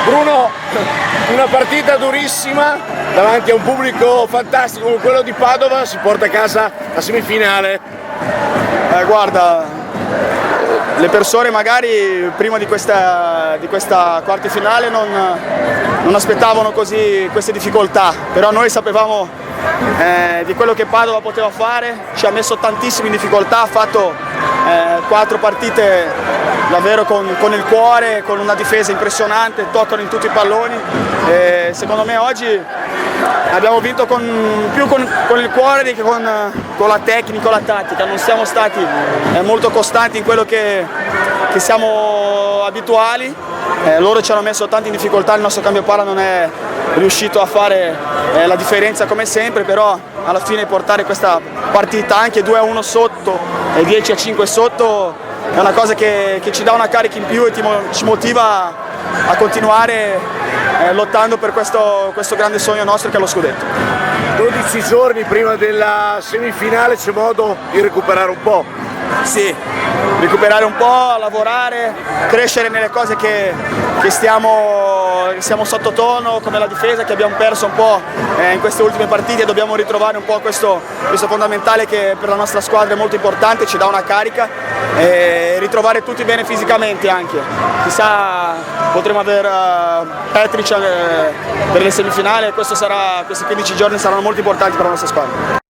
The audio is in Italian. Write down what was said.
Bruno, una partita durissima davanti a un pubblico fantastico come quello di Padova, si porta a casa la semifinale. Guarda, le persone magari prima di questa quarta finale non aspettavano così queste difficoltà, però noi sapevamo di quello che Padova poteva fare, ci ha messo tantissimo in difficoltà, ha fatto 4 partite davvero con il cuore, con una difesa impressionante, toccano in tutti i palloni e secondo me oggi abbiamo vinto più con il cuore che con la tecnica, la tattica, non siamo stati molto costanti in quello che siamo abituali, loro ci hanno messo tanto in difficoltà, il nostro cambio palla non è riuscito a fare la differenza come sempre, però alla fine portare questa partita anche 2-1 sotto e 10-5 sotto è una cosa che ci dà una carica in più e ci motiva a continuare lottando per questo grande sogno nostro che è lo scudetto. 12 giorni prima della semifinale, c'è modo di recuperare un po'? Sì, recuperare un po', lavorare, crescere nelle cose che siamo sottotono, come la difesa che abbiamo perso un po' in queste ultime partite, dobbiamo ritrovare un po' questo fondamentale che per la nostra squadra è molto importante, ci dà una carica e ritrovare tutti bene fisicamente anche. Chissà, potremo avere Petric per le semifinali e questi 15 giorni saranno molto importanti per la nostra squadra.